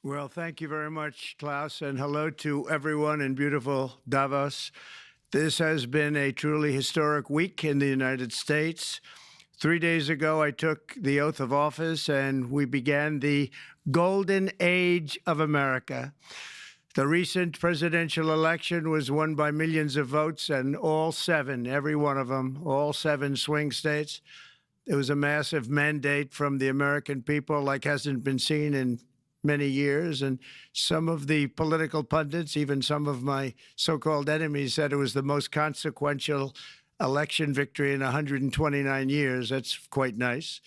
Well, thank you very much, Klaus, and hello to everyone in beautiful Davos. This has been a truly historic week in the United States. 3 days ago, I took the oath of office and we began the golden age of America. The recent presidential election was won by millions of votes, and all seven, every one of them, all seven swing states. It was a massive mandate from the American people like hasn't been seen in many years. And some of the political pundits, even some of my so-called enemies, said it was the most consequential election victory in 129 years. That's quite nice.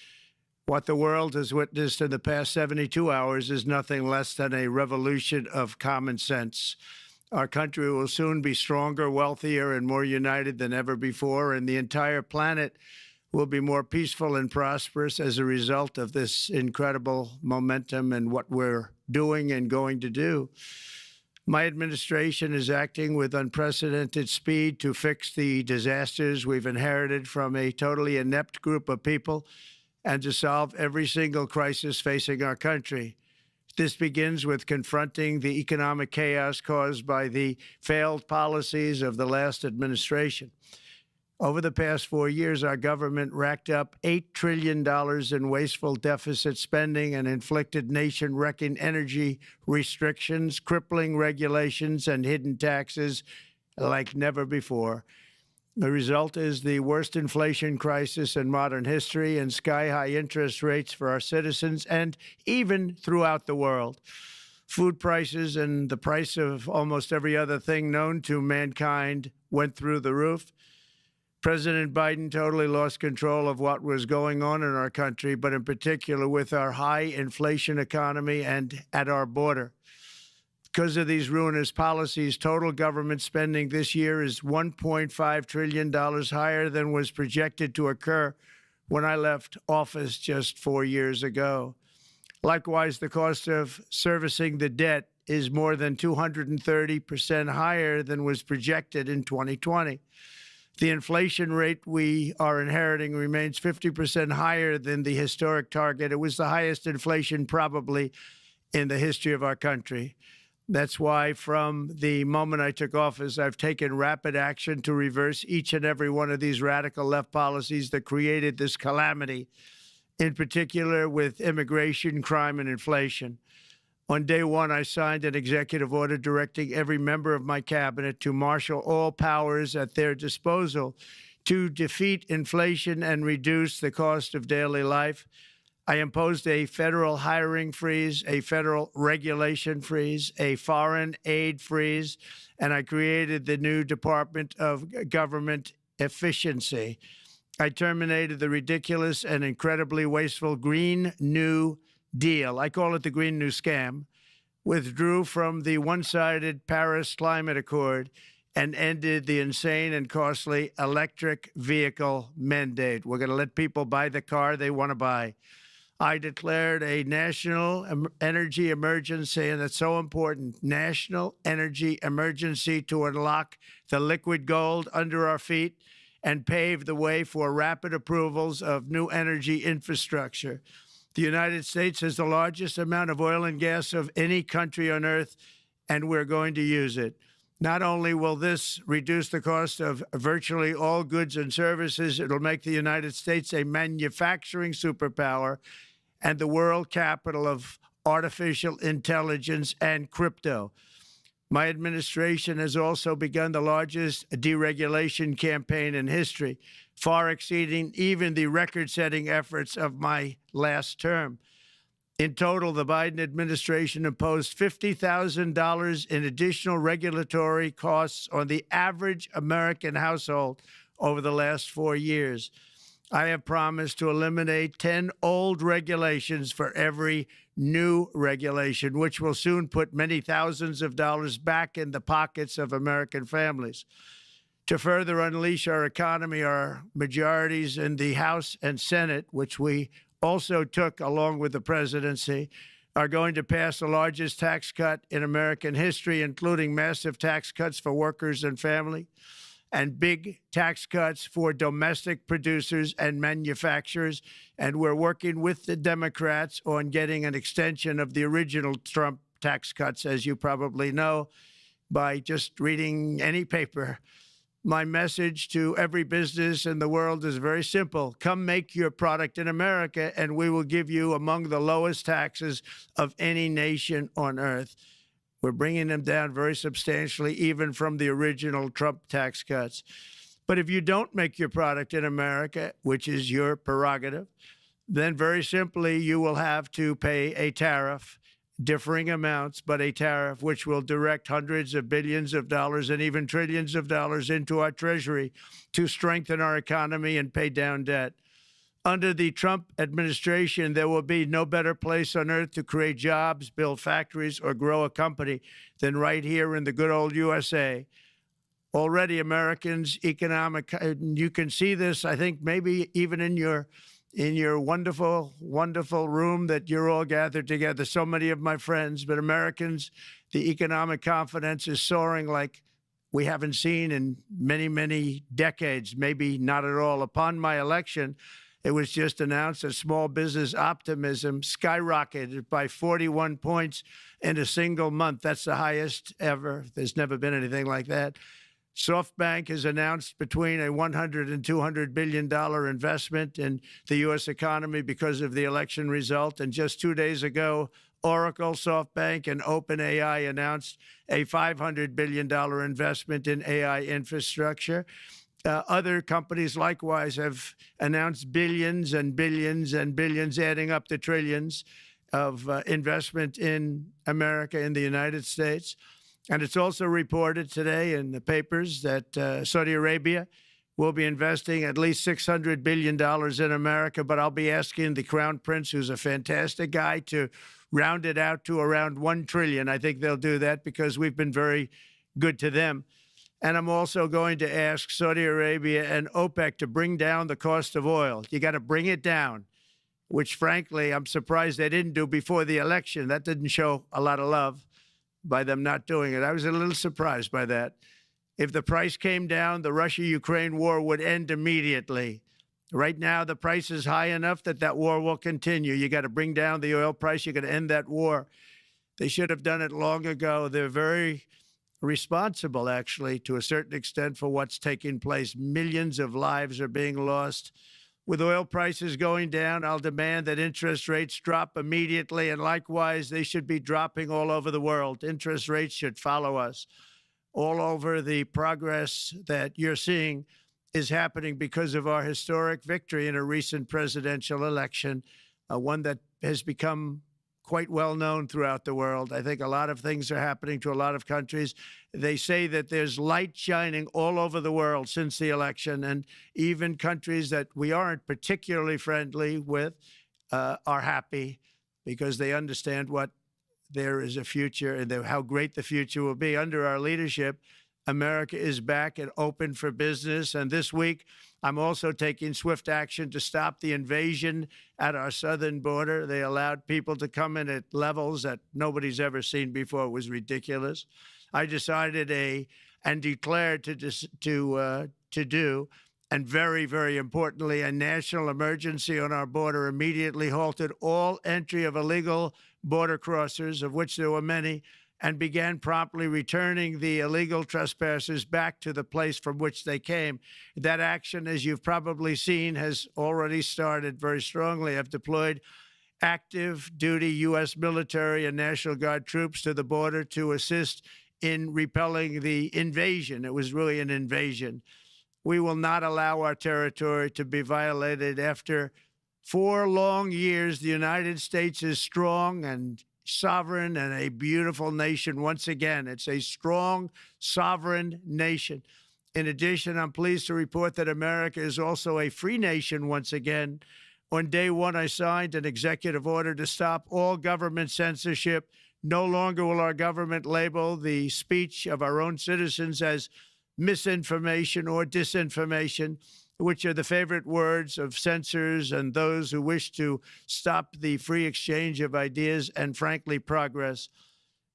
What the world has witnessed in the past 72 hours is nothing less than a revolution of common sense. Our country will soon be stronger, wealthier, and more united than ever before, and the entire planet will be more peaceful and prosperous as a result of this incredible momentum and what we're doing and going to do. My administration is acting with unprecedented speed to fix the disasters we've inherited from a totally inept group of people and to solve every single crisis facing our country. This begins with confronting the economic chaos caused by the failed policies of the last administration. Over the past 4 years, our government racked up $8 trillion in wasteful deficit spending and inflicted nation-wrecking energy restrictions, crippling regulations, and hidden taxes like never before. The result is the worst inflation crisis in modern history and sky-high interest rates for our citizens and even throughout the world. Food prices and the price of almost every other thing known to mankind went through the roof. President Biden totally lost control of what was going on in our country, but in particular with our high inflation economy and at our border. Because of these ruinous policies, total government spending this year is $1.5 trillion higher than was projected to occur when I left office just 4 years ago. Likewise, the cost of servicing the debt is more than 230% higher than was projected in 2020. The inflation rate we are inheriting remains 50% higher than the historic target. It was the highest inflation probably in the history of our country. That's why from the moment I took office, I've taken rapid action to reverse each and every one of these radical left policies that created this calamity, in particular with immigration, crime, and inflation. On day one, I signed an executive order directing every member of my cabinet to marshal all powers at their disposal to defeat inflation and reduce the cost of daily life. I imposed a federal hiring freeze, a federal regulation freeze, a foreign aid freeze, and I created the new Department of Government Efficiency. I terminated the ridiculous and incredibly wasteful Green New Deal. I call it the Green New Scam. Withdrew from the one-sided Paris Climate Accord and ended the insane and costly electric vehicle mandate. We're going to let people buy the car they want to buy. I declared a national energy emergency, and it's so important, national energy emergency to unlock the liquid gold under our feet and pave the way for rapid approvals of new energy infrastructure. The United States has the largest amount of oil and gas of any country on earth, and we're going to use it. Not only will this reduce the cost of virtually all goods and services, it'll make the United States a manufacturing superpower and the world capital of artificial intelligence and crypto. My administration has also begun the largest deregulation campaign in history, far exceeding even the record-setting efforts of my last term. In total, the Biden administration imposed $50,000 in additional regulatory costs on the average American household over the last 4 years. I have promised to eliminate 10 old regulations for every new regulation, which will soon put many thousands of dollars back in the pockets of American families. To further unleash our economy, our majorities in the House and Senate, which we also took along with the presidency, are going to pass the largest tax cut in American history, including massive tax cuts for workers and family, and big tax cuts for domestic producers and manufacturers. And we're working with the Democrats on getting an extension of the original Trump tax cuts, as you probably know, by just reading any paper. My message to every business in the world is very simple. Come make your product in America, and we will give you among the lowest taxes of any nation on earth. We're bringing them down very substantially, even from the original Trump tax cuts. But if you don't make your product in America, which is your prerogative, then very simply you will have to pay a tariff, differing amounts, but a tariff which will direct hundreds of billions of dollars and even trillions of dollars into our treasury to strengthen our economy and pay down debt. Under the Trump administration, there will be no better place on earth to create jobs, build factories, or grow a company than right here in the good old USA. Already, Americans' economic, you can see this, I think, maybe even in your wonderful, wonderful room that you're all gathered together, so many of my friends, but Americans, the economic confidence is soaring like we haven't seen in many, many decades, maybe not at all. Upon my election, it was just announced that small business optimism skyrocketed by 41 points in a single month. That's the highest ever. There's never been anything like that. SoftBank has announced between a $100 and $200 billion investment in the U.S. economy because of the election result. And just 2 days ago, Oracle, SoftBank, and OpenAI announced a $500 billion investment in AI infrastructure. Other companies likewise have announced billions and billions and billions, adding up to trillions of investment in America, in the United States. And it's also reported today in the papers that Saudi Arabia will be investing at least $600 billion in America. But I'll be asking the Crown Prince, who's a fantastic guy, to round it out to around $1 trillion. I think they'll do that because we've been very good to them. And I'm also going to ask Saudi Arabia and OPEC to bring down the cost of oil. You got to bring it down, which, frankly, I'm surprised they didn't do before the election. That didn't show a lot of love by them not doing it. I was a little surprised by that. If the price came down, the Russia-Ukraine war would end immediately. Right now, the price is high enough that that war will continue. You got to bring down the oil price. You got to end that war. They should have done it long ago. They're very responsible, actually, to a certain extent for what's taking place. Millions of lives are being lost. With oil prices going down, I'll demand that interest rates drop immediately, and likewise, they should be dropping all over the world. Interest rates should follow us. All over, the progress that you're seeing is happening because of our historic victory in a recent presidential election, one that has become quite well known throughout the world. I think a lot of things are happening to a lot of countries. They say that there's light shining all over the world since the election, and even countries that we aren't particularly friendly with are happy because they understand what there is a future and how great the future will be. Under our leadership, America is back and open for business. And this week, I'm also taking swift action to stop the invasion at our southern border. They allowed people to come in at levels that nobody's ever seen before. It was ridiculous. I decided and declared to do, and very, very importantly, a national emergency on our border, immediately halted all entry of illegal border crossers, of which there were many, and began promptly returning the illegal trespassers back to the place from which they came. That action, as you've probably seen, has already started very strongly. I've deployed active duty U.S. military and National Guard troops to the border to assist in repelling the invasion. It was really an invasion. We will not allow our territory to be violated. After 4 long years, the United States is strong and sovereign and a beautiful nation once again. It's a strong, sovereign nation. In addition, I'm pleased to report that America is also a free nation once again. On day one, I signed an executive order to stop all government censorship. No longer will our government label the speech of our own citizens as misinformation or disinformation, which are the favorite words of censors and those who wish to stop the free exchange of ideas and, frankly, progress.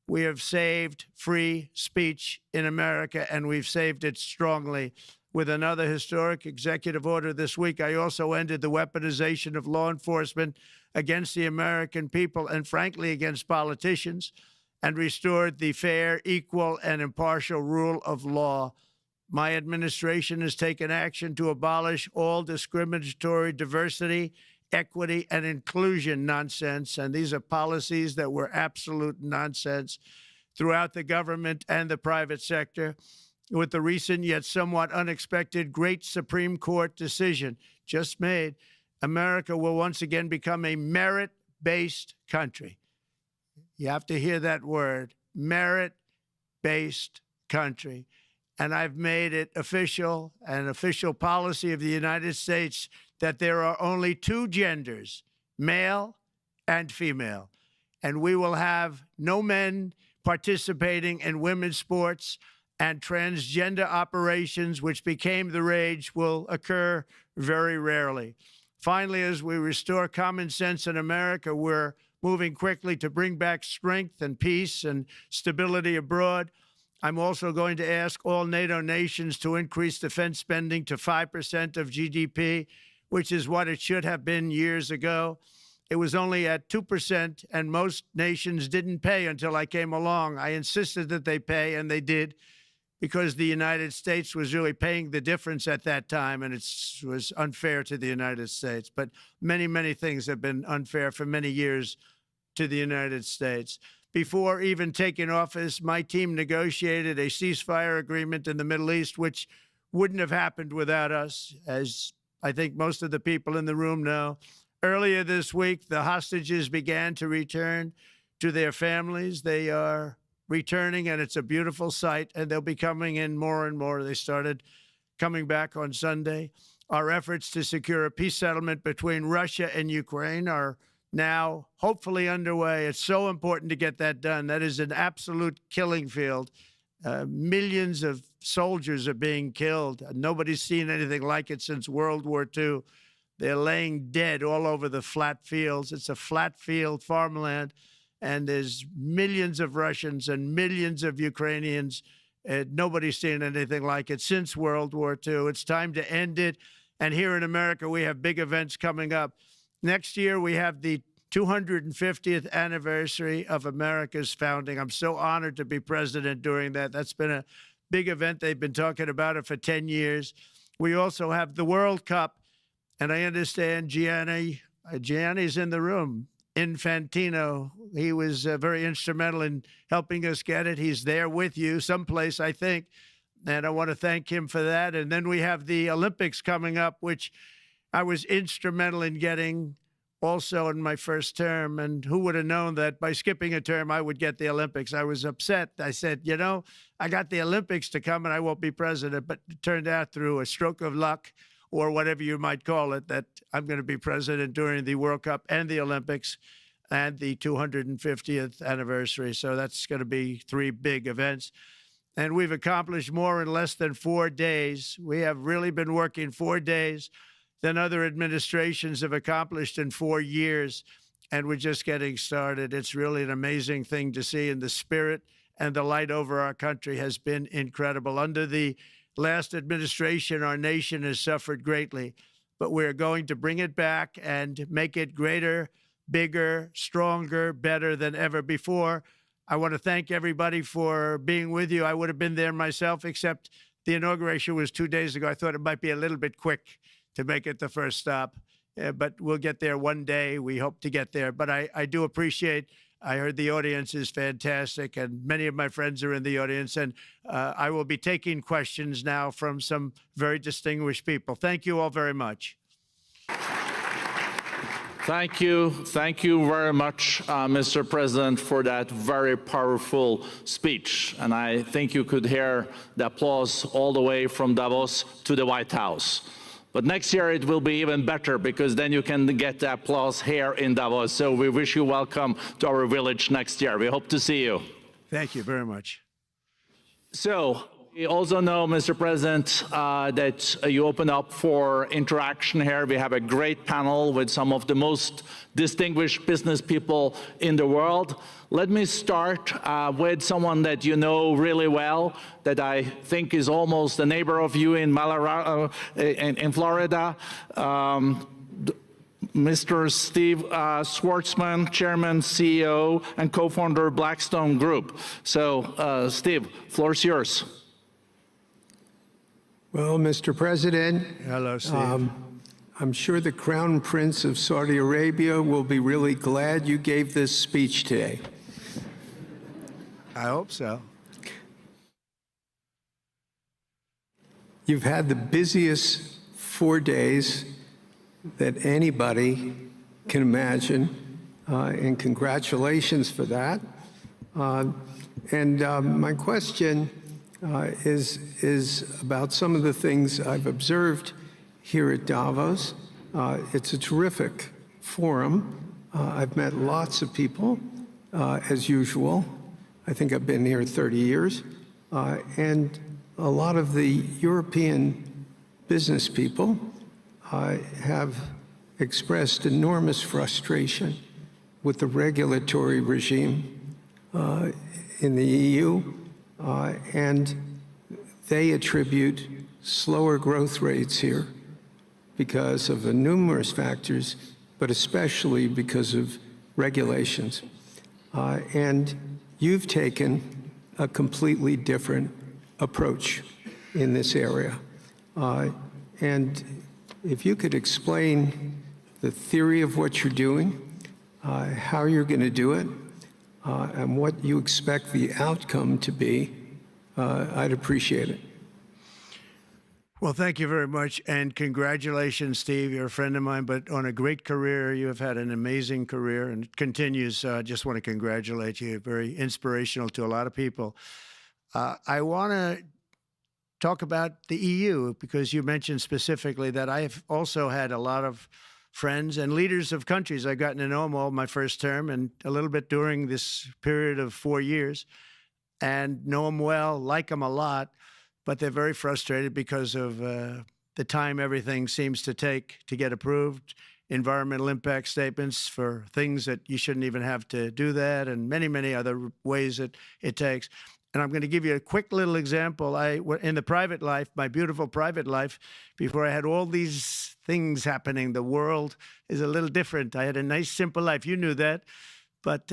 we have saved free speech in America, and we've saved it strongly. With another historic executive order this week, I also ended the weaponization of law enforcement against the American people and, frankly, against politicians, and restored the fair, equal, and impartial rule of law. My administration has taken action to abolish all discriminatory diversity, equity, and inclusion nonsense, and these are policies that were absolute nonsense throughout the government and the private sector. With the recent yet somewhat unexpected great Supreme Court decision just made, America will once again become a merit-based country. You have to hear that word, merit-based country. And I've made it official, an official policy of the United States, that there are only two genders, male and female. And we will have no men participating in women's sports, and transgender operations, which became the rage, will occur very rarely. Finally, as we restore common sense in America, we're moving quickly to bring back strength and peace and stability abroad. I'm also going to ask all NATO nations to increase defense spending to 5% of GDP, which is what it should have been years ago. It was only at 2%, and most nations didn't pay until I came along. I insisted that they pay, and they did, because the United States was really paying the difference at that time, and it was unfair to the United States. But many, many things have been unfair for many years to the United States. Before even taking office, my team negotiated a ceasefire agreement in the Middle East, which wouldn't have happened without us, as I think most of the people in the room know. Earlier this week, the hostages began to return to their families. They are returning, and it's a beautiful sight, and they'll be coming in more and more. They started coming back on Sunday. Our efforts to secure a peace settlement between Russia and Ukraine are now hopefully underway. It's so important to get that done. That is an absolute killing field. Millions of soldiers are being killed. Nobody's seen anything like it since World War II. They're laying dead all over the flat fields. It's a flat field farmland, and there's millions of Russians and millions of Ukrainians. Nobody's seen anything like it since World War II. It's time to end it. And here in America, we have big events coming up. Next year, we have the 250th anniversary of America's founding. I'm so honored to be president during that. That's been a big event. They've been talking about it for 10 years. We also have the World Cup, and I understand Gianni's in the room. Infantino, he was very instrumental in helping us get it. He's there with you someplace, I think, and I want to thank him for that. And then we have the Olympics coming up, which I was instrumental in getting also in my first term. And who would have known that by skipping a term, I would get the Olympics? I was upset. I said, you know, I got the Olympics to come and I won't be president. But it turned out through a stroke of luck, or whatever you might call it, that I'm going to be president during the World Cup and the Olympics and the 250th anniversary. So that's going to be three big events. And we've accomplished more in less than 4 days. We have really been working 4 days than other administrations have accomplished in 4 years. And we're just getting started. It's really an amazing thing to see, and the spirit and the light over our country has been incredible. Under the last administration, our nation has suffered greatly, but we're going to bring it back and make it greater, bigger, stronger, better than ever before. I want to thank everybody for being with you. I would have been there myself, except the inauguration was 2 days ago. I thought it might be a little bit quick to make it the first stop, but we'll get there one day. We hope to get there. But I do appreciate, I heard the audience is fantastic, and many of my friends are in the audience, and I will be taking questions now from some very distinguished people. Thank you all very much. Thank you. Thank you very much, Mr. President, for that very powerful speech. And I think you could hear the applause all the way from Davos to the White House. But next year it will be even better, because then you can get the applause here in Davos. So we wish you welcome to our village next year. We hope to see you. Thank you very much. So We also know, Mr. President, that you open up for interaction here. We have a great panel with some of the most distinguished business people in the world. Let me start with someone that you know really well, that I think is almost a neighbor of you in Florida. Mr. Steve Schwartzman, Chairman, CEO, and co-founder of Blackstone Group. So, Steve, floor is yours. Well, Mr. President, Hello, Steve. I'm sure the Crown Prince of Saudi Arabia will be really glad you gave this speech today. I hope so. You've had the busiest 4 days that anybody can imagine, and congratulations for that. My question is about some of the things I've observed here at Davos. It's a terrific forum. I've met lots of people, as usual. I think I've been here 30 years. And a lot of the European business people have expressed enormous frustration with the regulatory regime in the EU, and they attribute slower growth rates here because of the numerous factors, but especially because of regulations. And you've taken a completely different approach in this area. And if you could explain the theory of what you're doing, how you're going to do it, and what you expect the outcome to be, I'd appreciate it. Well, thank you very much, and congratulations, Steve. You're a friend of mine, but on a great career. You have had an amazing career, and it continues. I just want to congratulate you. Very inspirational to a lot of people. I want to talk about the EU, because you mentioned specifically that I've also had a lot of friends and leaders of countries. I've gotten to know them all my first term and a little bit during this period of 4 years, and know them well, like them a lot, but they're very frustrated because of the time everything seems to take to get approved, environmental impact statements for things that you shouldn't even have to do that, and many, many other ways that it takes. And I'm going to give you a quick little example. In the private life, my beautiful private life, before I had all these things happening, the world is a little different. I had a nice, simple life. You knew that. But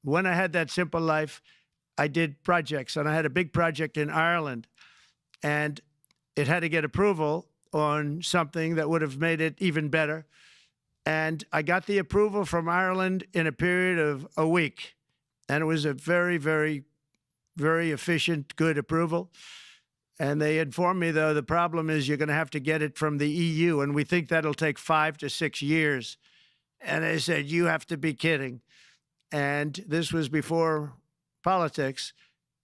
when I had that simple life, I did projects. And I had a big project in Ireland. And it had to get approval on something that would have made it even better. And I got the approval from Ireland in a period of a week. And it was a very, very efficient, good approval. And they informed me, though, the problem is you're going to have to get it from the EU, and we think that'll take 5 to 6 years. And they said, you have to be kidding. And this was before politics.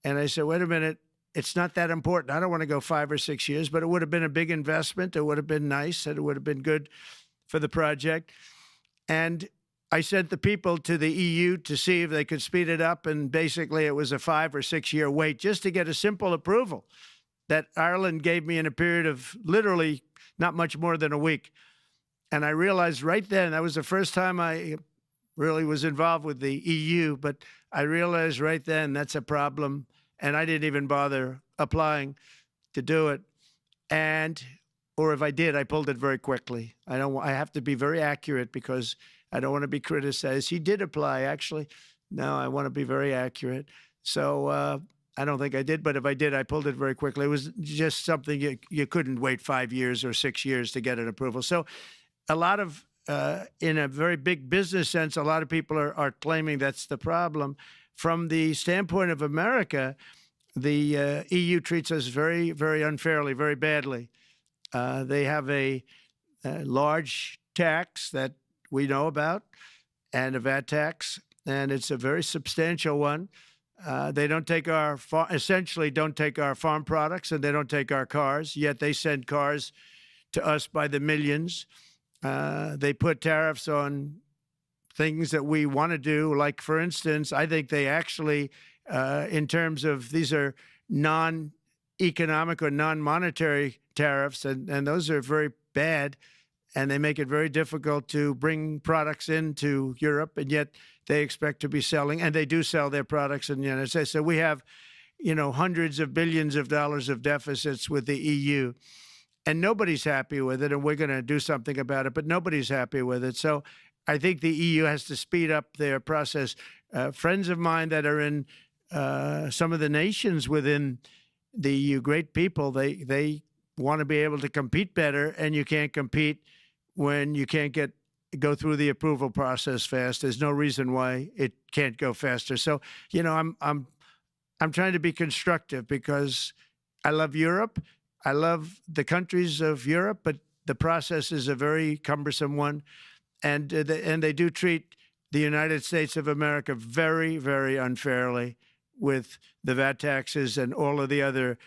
And I said, wait a minute, it's not that important. I don't want to go 5 or 6 years, but it would have been a big investment. It would have been nice, and it would have been good for the project. And I sent the people to the EU to see if they could speed it up, and basically it was a 5 or 6 year wait just to get a simple approval that Ireland gave me in a period of literally not much more than a week. And I realized right then, that was the first time I really was involved with the EU, but I realized right then that's a problem, and I didn't even bother applying to do it. Or if I did, I pulled it very quickly. I have to be very accurate because I don't want to be criticized. He did apply, actually. No, I want to be very accurate. So I don't think I did, but if I did, I pulled it very quickly. It was just something you couldn't wait 5 years or 6 years to get an approval. So a lot of, in a very big business sense, a lot of people are claiming that's the problem. From the standpoint of America, the EU treats us very, very unfairly, very badly. They have a large tax that we know about, and a VAT tax, and it's a very substantial one. They don't take essentially don't take our farm products, and they don't take our cars, yet they send cars to us by the millions. They put tariffs on things that we want to do, like, for instance, I think they actually, in terms of these are economic or non-monetary tariffs, and those are very bad, and they make it very difficult to bring products into Europe, and yet they expect to be selling, and they do sell their products in the United States. So we have, hundreds of billions of dollars of deficits with the EU, and nobody's happy with it, and we're going to do something about it, but nobody's happy with it. So I think the EU has to speed up their process. Friends of mine that are in some of the nations within the EU, great people, they want to be able to compete better, and you can't compete when you can't go through the approval process fast. There's no reason why it can't go faster. So, I'm trying to be constructive because I love Europe. I love the countries of Europe, but the process is a very cumbersome one, and they do treat the United States of America very, very unfairly with the VAT taxes and all of the other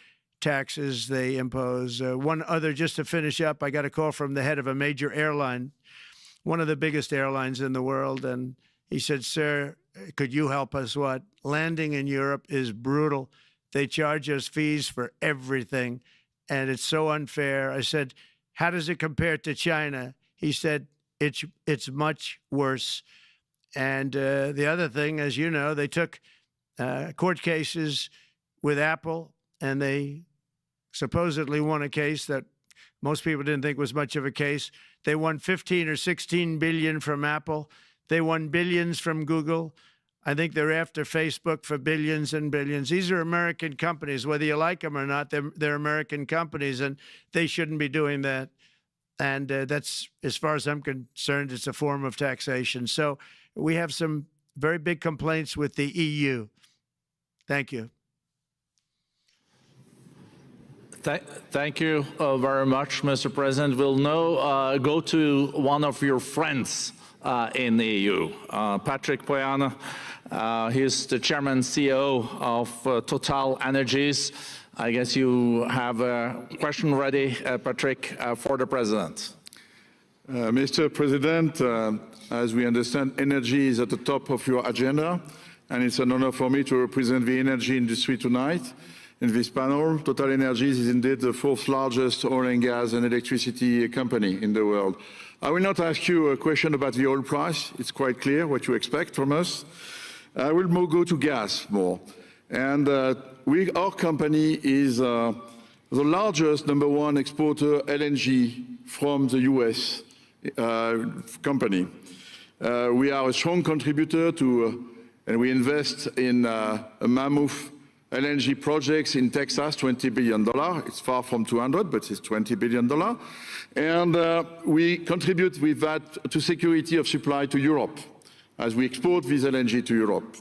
taxes they impose. One other, just to finish up, I got a call from the head of a major airline, one of the biggest airlines in the world, and he said, "Sir, could you help us? What? Landing in Europe is brutal. They charge us fees for everything, and it's so unfair." I said, "How does it compare to China?" He said, it's much worse. And the other thing, as you know, they took court cases with Apple, and they supposedly won a case that most people didn't think was much of a case. They won 15 or 16 billion from Apple. They won billions from Google. I think they're after Facebook for billions and billions. These are American companies, whether you like them or not. They're American companies, and they shouldn't be doing that. And that's, as far as I'm concerned, it's a form of taxation. So we have some very big complaints with the EU. Thank you. Thank you very much, Mr. President. We'll now go to one of your friends in the EU, Patrick Pouyanné. He's the chairman and CEO of Total Energies. I guess you have a question ready, Patrick, for the President. Mr. President, as we understand, energy is at the top of your agenda, and it's an honor for me to represent the energy industry tonight. In this panel, Total Energies is indeed the fourth largest oil and gas and electricity company in the world. I will not ask you a question about the oil price. It's quite clear what you expect from us. I will go to gas more. And our company is the largest #1 exporter LNG from the US company. We are a strong contributor to, and we invest in a mammoth LNG projects in Texas, $20 billion. It's far from 200, but it's $20 billion. And we contribute with that to security of supply to Europe as we export this LNG to Europe.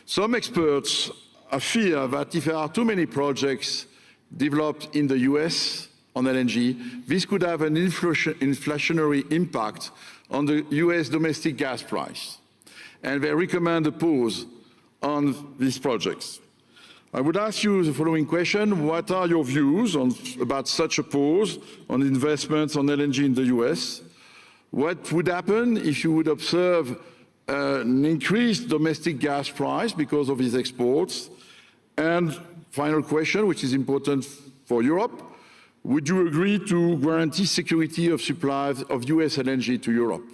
Some experts fear that if there are too many projects developed in the US on LNG, this could have an inflationary impact on the US domestic gas price. And they recommend a pause on these projects. I would ask you the following question: what are your views about such a pause on investments on LNG in the US? What would happen if you would observe an increased domestic gas price because of these exports? And final question, which is important for Europe: would you agree to guarantee security of supply of US LNG to Europe?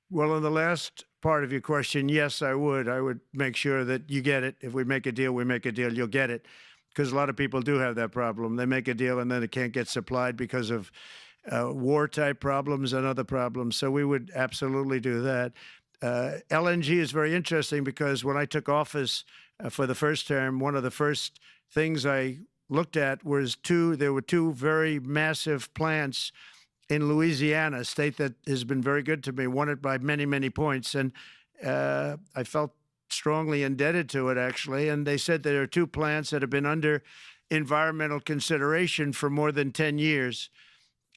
Well, in the last part of your question, yes, I would. I would make sure that you get it. If we make a deal, we make a deal, you'll get it. Because a lot of people do have that problem. They make a deal and then it can't get supplied because of war-type problems and other problems. So we would absolutely do that. LNG is very interesting because when I took office for the first term, one of the first things I looked at was there were two very massive plants in Louisiana, a state that has been very good to me, won it by many, many points. And I felt strongly indebted to it, actually. And they said there are two plants that have been under environmental consideration for more than 10 years.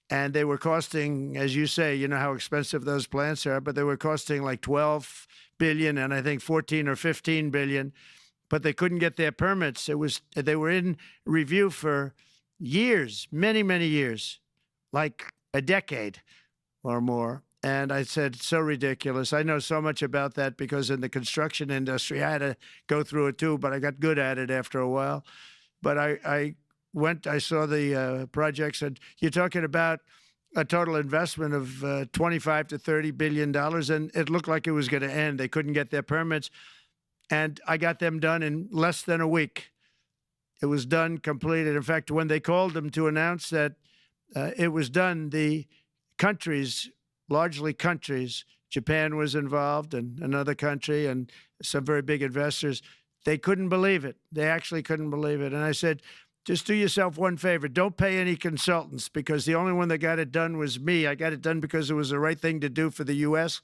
And they were costing, as you say, you know how expensive those plants are, but they were costing like 12 billion and I think 14 or 15 billion, but they couldn't get their permits. They were in review for years, many, many years, like a decade or more. And I said, so ridiculous. I know so much about that because in the construction industry, I had to go through it too, but I got good at it after a while. but I saw the projects, and you're talking about a total investment of 25 to $30 billion, and it looked like it was going to end. They couldn't get their permits, and I got them done in less than a week. It was done, completed. In fact, when they called them to announce that it was done, the countries, largely countries, Japan was involved and another country and some very big investors, they couldn't believe it. They actually couldn't believe it. And I said, just do yourself one favor. Don't pay any consultants, because the only one that got it done was me. I got it done because it was the right thing to do for the U.S.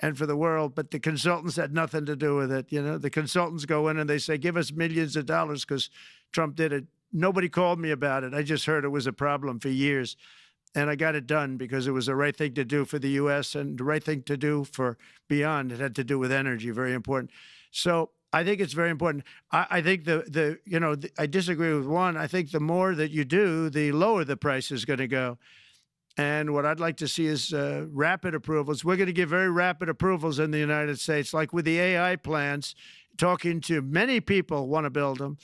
and for the world, but the consultants had nothing to do with it. You know, the consultants go in and they say, give us millions of dollars because Trump did it. Nobody called me about it. I just heard it was a problem for years. And I got it done because it was the right thing to do for the U.S. and the right thing to do for beyond. It had to do with energy, very important. So I think it's very important. I think I disagree with one. I think the more that you do, the lower the price is going to go. And what I'd like to see is rapid approvals. We're going to give very rapid approvals in the United States, like with the AI plants, talking to many people want to build them.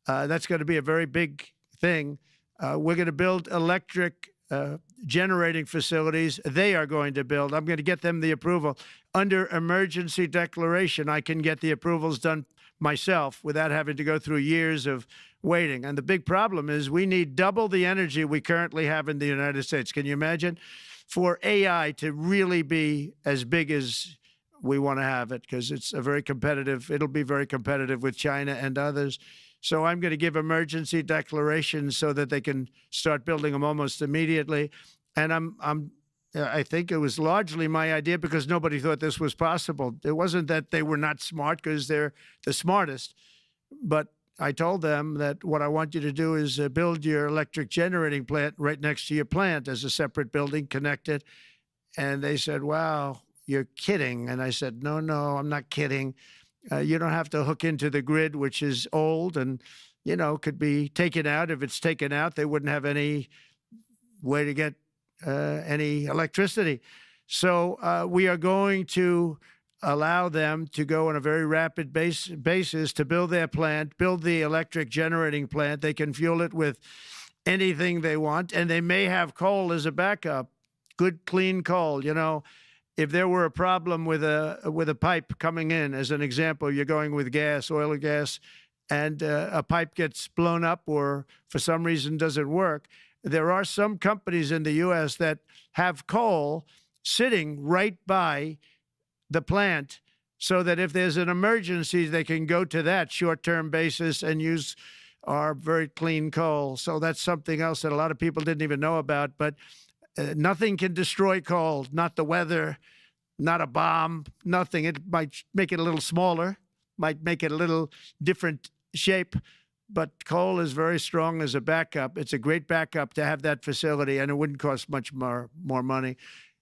That's going to be a very big thing. We're going to build electric generating facilities. They are going to build. I'm going to get them the approval. Under emergency declaration, I can get the approvals done myself without having to go through years of waiting. And the big problem is we need double the energy we currently have in the United States. Can you imagine? For AI to really be as big as we want to have it, because it's a very competitive, it'll be very competitive with China and others. So I'm going to give emergency declarations so that they can start building them almost immediately. And I think it was largely my idea because nobody thought this was possible. It wasn't that they were not smart, because they're the smartest. But I told them that what I want you to do is build your electric generating plant right next to your plant as a separate building connected. And they said, wow, you're kidding. And I said, no, I'm not kidding. You don't have to hook into the grid, which is old and, could be taken out. If it's taken out, they wouldn't have any way to get any electricity. So we are going to allow them to go on a very rapid basis to build their plant, build the electric generating plant. They can fuel it with anything they want, and they may have coal as a backup, good, clean coal. If there were a problem with a pipe coming in, as an example, you're going with gas, oil or gas, and a pipe gets blown up or for some reason doesn't work, there are some companies in the U.S. that have coal sitting right by the plant so that if there's an emergency, they can go to that short-term basis and use our very clean coal. So that's something else that a lot of people didn't even know about. But nothing can destroy coal, not the weather, not a bomb, nothing. It might make it a little smaller, might make it a little different shape, but coal is very strong as a backup. It's a great backup to have that facility, and it wouldn't cost much more money.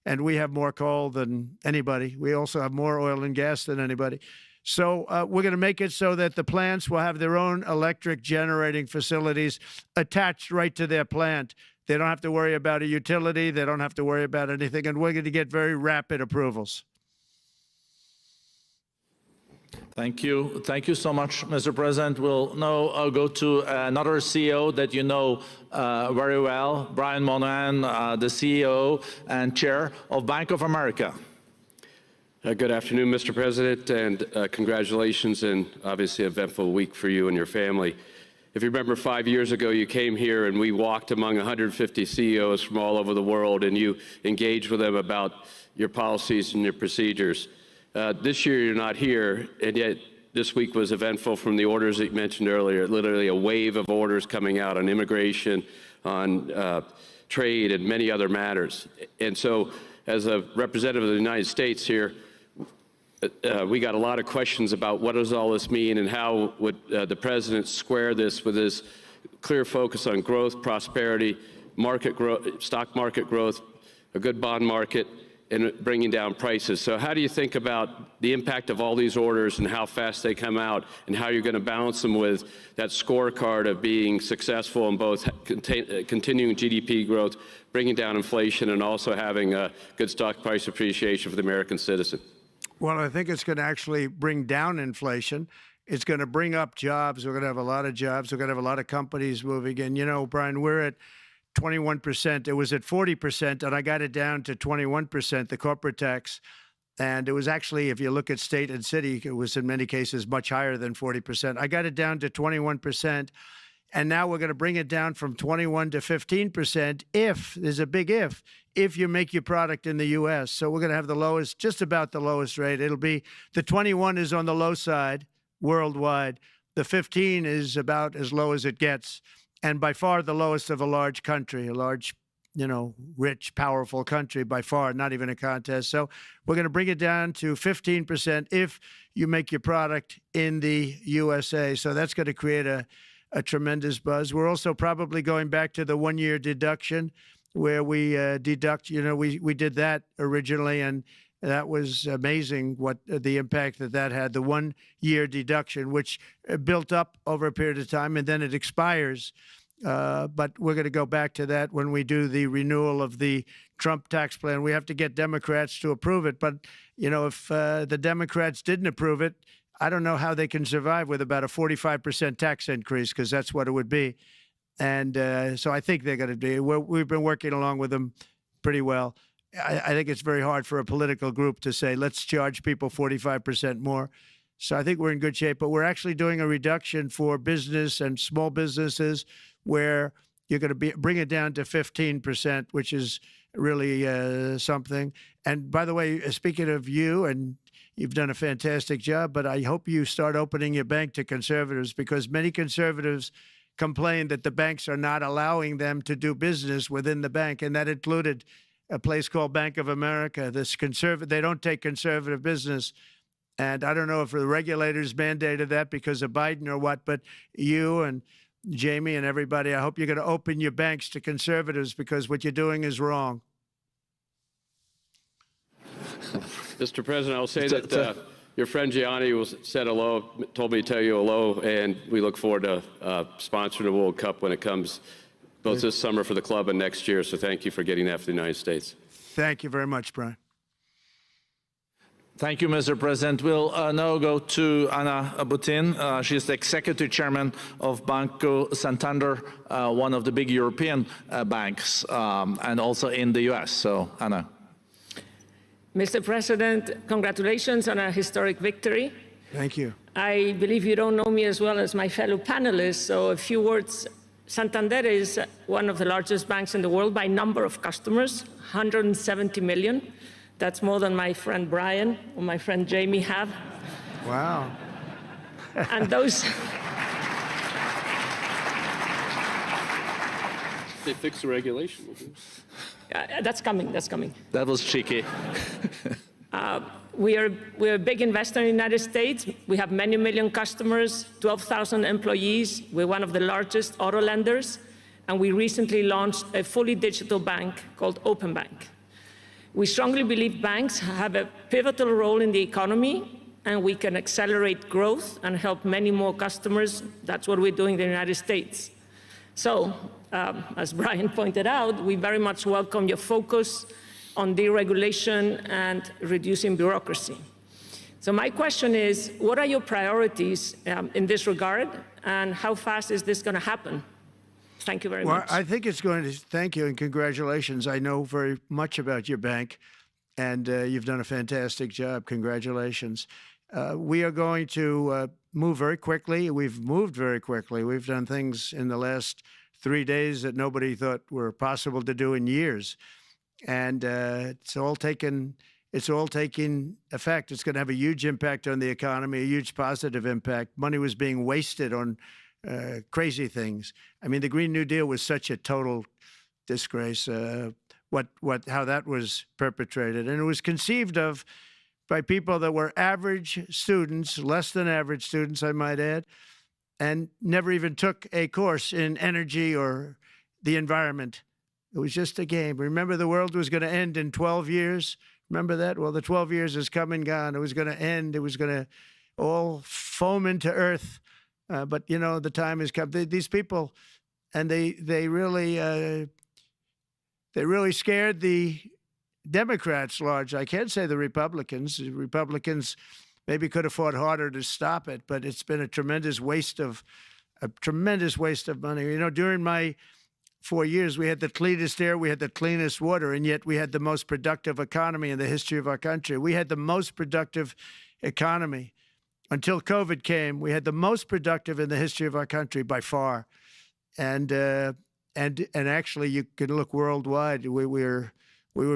And we have more coal than anybody. We also have more oil and gas than anybody. So we're going to make it so that the plants will have their own electric generating facilities attached right to their plant. They don't have to worry about a utility. They don't have to worry about anything. And we're going to get very rapid approvals. Thank you. Thank you so much, Mr. President. We'll now go to another CEO that you know very well, Brian Moynihan, the CEO and Chair of Bank of America. Good afternoon, Mr. President, and congratulations, and obviously an eventful week for you and your family. If you remember 5 years ago, you came here and we walked among 150 CEOs from all over the world, and you engaged with them about your policies and your procedures. This year, you're not here, and yet this week was eventful from the orders that you mentioned earlier, literally a wave of orders coming out on immigration, on trade, and many other matters. And so, as a representative of the United States here, we got a lot of questions about what does all this mean and how would the president square this with his clear focus on growth, prosperity, market growth, stock market growth, a good bond market, and bringing down prices. So how do you think about the impact of all these orders and how fast they come out, and how you're going to balance them with that scorecard of being successful in both continuing GDP growth, bringing down inflation, and also having a good stock price appreciation for the American citizen? Well, I think it's going to actually bring down inflation. It's going to bring up jobs. We're going to have a lot of jobs. We're going to have a lot of companies moving in. You know, Brian, we're at 21%. It was at 40%, and I got it down to 21%, the corporate tax. And it was actually, if you look at state and city, it was in many cases much higher than 40%. I got it down to 21%. And now we're going to bring it down from 21 to 15% if, there's a big if you make your product in the U.S. So we're going to have the lowest, just about the lowest rate. It'll be, the 21 is on the low side worldwide. The 15 is about as low as it gets. And by far the lowest of a large country, a large, you know, rich, powerful country, by far, not even a contest. So we're going to bring it down to 15% if you make your product in the USA. So that's going to create a tremendous buzz. We're also probably going back to the one-year deduction where we deduct, you know, we did that originally, and that was amazing what the impact that had, the one-year deduction, which built up over a period of time, and then it expires. But we're going to go back to that when we do the renewal of the Trump tax plan. We have to get Democrats to approve it. But, you know, if the Democrats didn't approve it, I don't know how they can survive with about a 45% tax increase, because that's what it would be. And so I think they're going to do. We've been working along with them pretty well. I think it's very hard for a political group to say, let's charge people 45% more. So I think we're in good shape. But we're actually doing a reduction for business and small businesses where you're going to bring it down to 15%, which is really something. And by the way, speaking of you, and you've done a fantastic job, but I hope you start opening your bank to conservatives, because many conservatives complain that the banks are not allowing them to do business within the bank, and that included a place called Bank of America. They don't take conservative business. And I don't know if the regulators mandated that because of Biden or what, but you and Jamie and everybody, I hope you're going to open your banks to conservatives, because what you're doing is wrong. Mr. President, I'll say that your friend Gianni said hello, told me to tell you hello, and we look forward to sponsoring the World Cup when it comes, both this summer for the club and next year. So thank you for getting that for the United States. Thank you very much, Brian. Thank you, Mr. President. We'll now go to Anna Butin. She's the executive chairman of Banco Santander, one of the big European banks, and also in the U.S. So, Anna. Mr. President, congratulations on a historic victory. Thank you. I believe you don't know me as well as my fellow panelists, so a few words. Santander is one of the largest banks in the world by number of customers, 170 million. That's more than my friend Brian or my friend Jamie have. Wow. And those... They fixed the regulation. That's coming, that's coming. That was cheeky. We're a big investor in the United States. We have many million customers, 12,000 employees. We're one of the largest auto lenders. And we recently launched a fully digital bank called Open Bank. We strongly believe banks have a pivotal role in the economy, and we can accelerate growth and help many more customers. That's what we're doing in the United States. So, as Brian pointed out, we very much welcome your focus on deregulation and reducing bureaucracy. So my question is, what are your priorities in this regard, and how fast is this going to happen? Thank you very much. Well, I think it's going to, thank you and congratulations. I know very much about your bank, and you've done a fantastic job. Congratulations. We are going to move very quickly. We've moved very quickly. We've done things in the last 3 days that nobody thought were possible to do in years. And it's all taking effect. It's going to have a huge impact on the economy, a huge positive impact. Money was being wasted on crazy things. I mean, the Green New Deal was such a total disgrace, how that was perpetrated. And it was conceived of by people that were average students, less than average students, I might add, and never even took a course in energy or the environment. It was just a game. Remember, the world was going to end in 12 years? Remember that? Well, the 12 years has come and gone. It was going to end. It was going to all foam into earth. But, you know, the time has come. These people, and they really scared the Democrats large. I can't say the Republicans. The Republicans maybe could have fought harder to stop it, but it's been a tremendous waste of money. You know, during my 4 years, we had the cleanest air, we had the cleanest water, and yet we had the most productive economy in the history of our country. We had the most productive economy until COVID came. We had the most productive in the history of our country by far, and actually, you can look worldwide. We were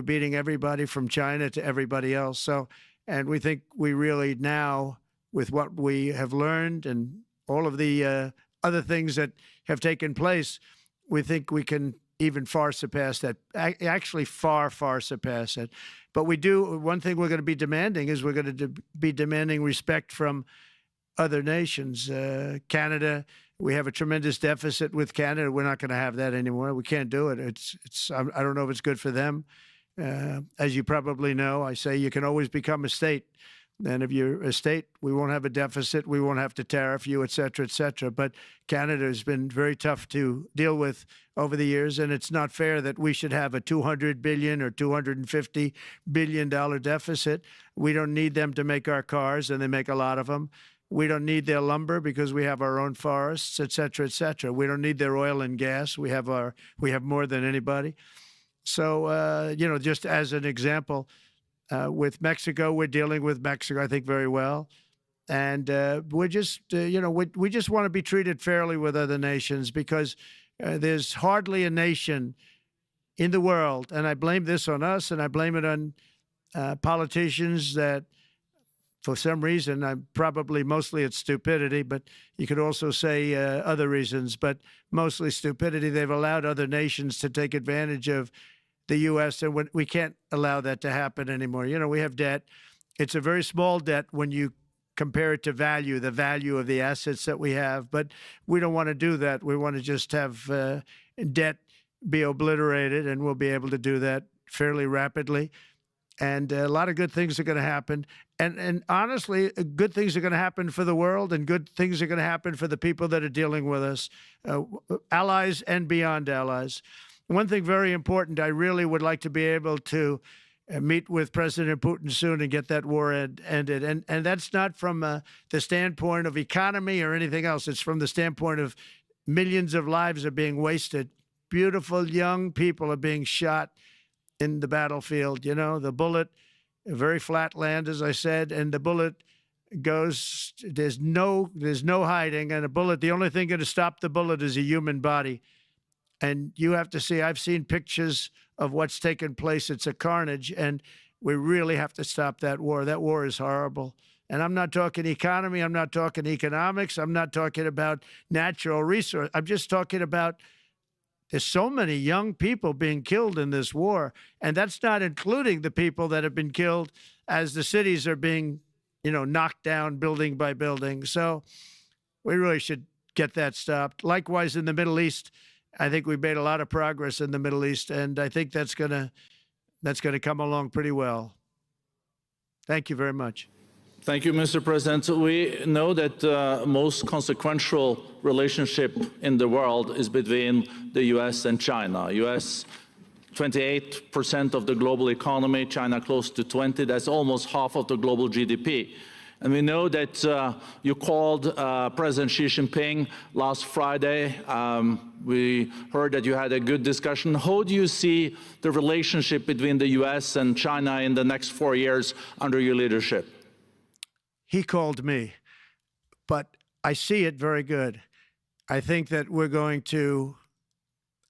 beating everybody from China to everybody else. So, and we think we really now, with what we have learned and all of the other things that have taken place, we think we can even far surpass that, actually far, far surpass it. But we do, one thing we're going to be demanding is we're going to be demanding respect from other nations. Canada, we have a tremendous deficit with Canada. We're not going to have that anymore. We can't do it. I don't know if it's good for them. As you probably know, I say you can always become a state. And if you're a state, we won't have a deficit. We won't have to tariff you, et cetera, et cetera. But Canada has been very tough to deal with over the years. And it's not fair that we should have a $200 billion or $250 billion deficit. We don't need them to make our cars, and they make a lot of them. We don't need their lumber because we have our own forests, et cetera, et cetera. We don't need their oil and gas. We have more than anybody. So, you know, just as an example, with Mexico, we're dealing with Mexico, I think, very well. And we're just, you know, we just want to be treated fairly with other nations, because there's hardly a nation in the world, and I blame this on us, and I blame it on politicians that, for some reason, mostly it's stupidity, but you could also say other reasons, but mostly stupidity. They've allowed other nations to take advantage of the U.S., and we can't allow that to happen anymore. You know, we have debt. It's a very small debt when you compare it to the value of the assets that we have, but we don't want to do that. We want to just have debt be obliterated, and we'll be able to do that fairly rapidly. And a lot of good things are going to happen. And honestly, good things are going to happen for the world, and good things are going to happen for the people that are dealing with us, allies and beyond allies. One thing very important, I really would like to be able to meet with President Putin soon and get that war ended. And that's not from the standpoint of economy or anything else. It's from the standpoint of millions of lives are being wasted. Beautiful young people are being shot in the battlefield. You know, the bullet, very flat land, as I said, and the bullet goes, there's no hiding. And a bullet, the only thing going to stop the bullet is a human body. And you have to see, I've seen pictures of what's taken place. It's a carnage, and we really have to stop that war. That war is horrible. And I'm not talking economy. I'm not talking economics. I'm not talking about natural resource. I'm just talking about there's so many young people being killed in this war. And that's not including the people that have been killed as the cities are being, you know, knocked down building by building. So we really should get that stopped. Likewise, in the Middle East, I think we've made a lot of progress in the Middle East, and I think that's gonna come along pretty well. Thank you very much. Thank you, Mr. President. We know that the most consequential relationship in the world is between the U.S. and China. U.S. 28% of the global economy, China close to 20%. That's almost half of the global GDP. And we know that you called President Xi Jinping last Friday. We heard that you had a good discussion. How do you see the relationship between the U.S. and China in the next 4 years under your leadership? He called me, but I see it very good. I think that we're going to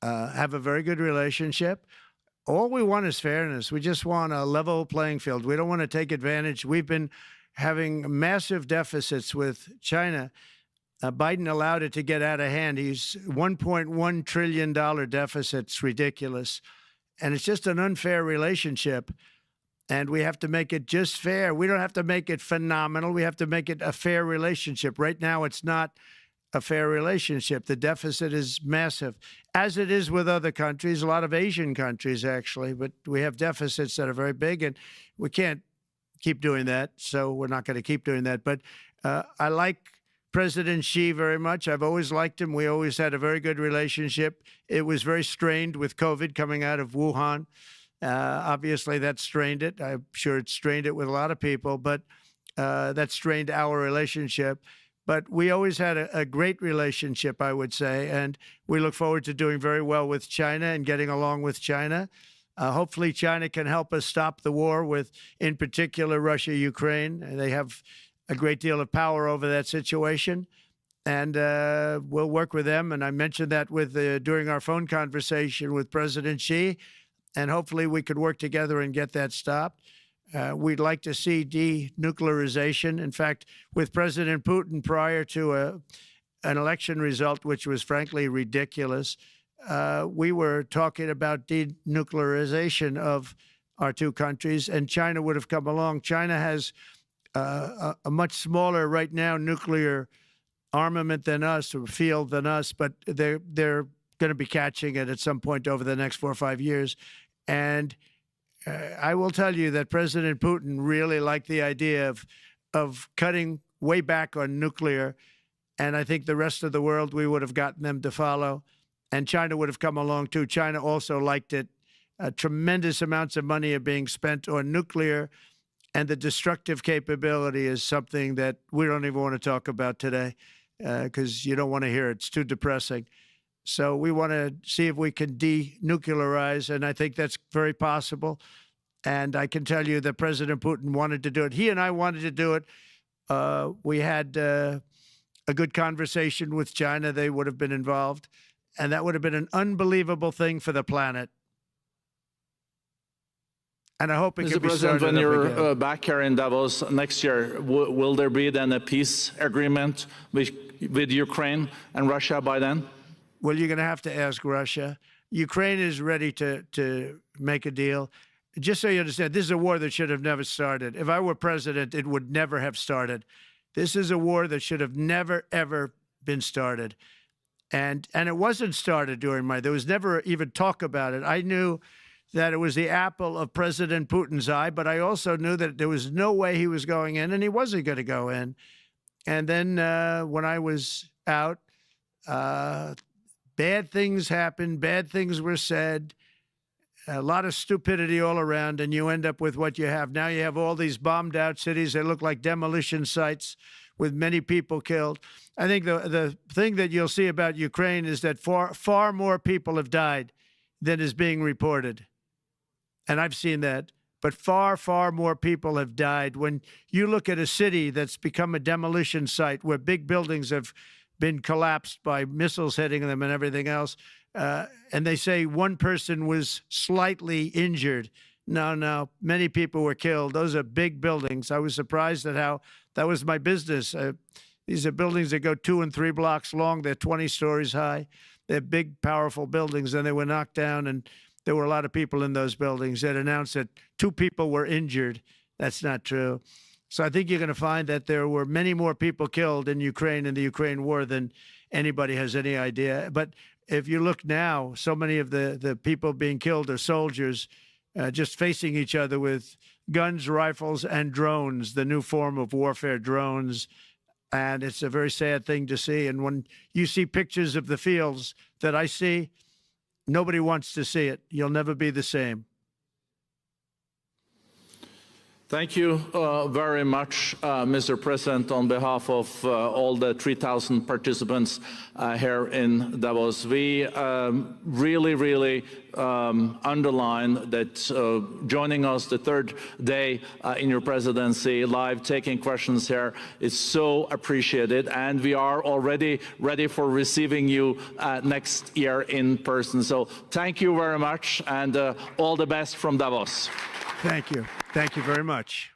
have a very good relationship. All we want is fairness. We just want a level playing field. We don't want to take advantage. We've been having massive deficits with China. Biden allowed it to get out of hand. He's $1.1 trillion deficit. It's ridiculous. And it's just an unfair relationship. And we have to make it just fair. We don't have to make it phenomenal. We have to make it a fair relationship. Right now, it's not a fair relationship. The deficit is massive, as it is with other countries, a lot of Asian countries, actually. But we have deficits that are very big, and we can't keep doing that. So we're not going to keep doing that. But I like President Xi very much. I've always liked him. We always had a very good relationship. It was very strained with COVID coming out of Wuhan. Obviously, that strained it. I'm sure it strained it with a lot of people. But that strained our relationship. But we always had a great relationship, I would say, and we look forward to doing very well with China and getting along with China. Hopefully, China can help us stop the war with, in particular, Russia, Ukraine. They have a great deal of power over that situation, and we'll work with them. And I mentioned that during our phone conversation with President Xi, and hopefully we could work together and get that stopped. We'd like to see denuclearization. In fact, with President Putin, prior to an election result, which was frankly ridiculous, we were talking about denuclearization of our two countries, and China would have come along. China has a much smaller, right now, nuclear armament than us, or field than us, but they're going to be catching it at some point over the next 4 or 5 years. And I will tell you that President Putin really liked the idea of cutting way back on nuclear, and I think the rest of the world, we would have gotten them to follow, and China would have come along too. China also liked it. Tremendous amounts of money are being spent on nuclear, and the destructive capability is something that we don't even want to talk about today because you don't want to hear it. It's too depressing. So we want to see if we can denuclearize, and I think that's very possible. And I can tell you that President Putin wanted to do it. He and I wanted to do it. We had a good conversation with China. They would have been involved, and that would have been an unbelievable thing for the planet. And I hope it can be started up again. Mr. President, when you're back here in Davos next year, will there be then a peace agreement with Ukraine and Russia by then? Well, you're going to have to ask Russia. Ukraine is ready to make a deal. Just so you understand, this is a war that should have never started. If I were president, it would never have started. This is a war that should have never, ever been started. And it wasn't started during there was never even talk about it. I knew that it was the apple of President Putin's eye, but I also knew that there was no way he was going in, and he wasn't going to go in. And then when I was out, bad things happened, bad things were said, a lot of stupidity all around, and you end up with what you have. Now you have all these bombed out cities that look like demolition sites with many people killed. I think the thing that you'll see about Ukraine is that far more people have died than is being reported. And I've seen that. But far, far more people have died. When you look at a city that's become a demolition site where big buildings have been collapsed by missiles hitting them and everything else, and they say one person was slightly injured. No, many people were killed. Those are big buildings. I was surprised at how that was my business. These are buildings that go 2 and 3 blocks long. They're 20 stories high. They're big, powerful buildings, and they were knocked down, and there were a lot of people in those buildings that announced that 2 people were injured. That's not true. So I think you're going to find that there were many more people killed in Ukraine in the Ukraine war than anybody has any idea. But if you look now, so many of the people being killed are soldiers just facing each other with guns, rifles, and drones, the new form of warfare, drones. And it's a very sad thing to see. And when you see pictures of the fields that I see, nobody wants to see it. You'll never be the same. Thank you very much, Mr. President, on behalf of all the 3,000 participants here in Davos. We really underline that joining us the third day in your presidency, live taking questions here is so appreciated, and we are already ready for receiving you next year in person. So thank you very much, and all the best from Davos. Thank you. Thank you very much.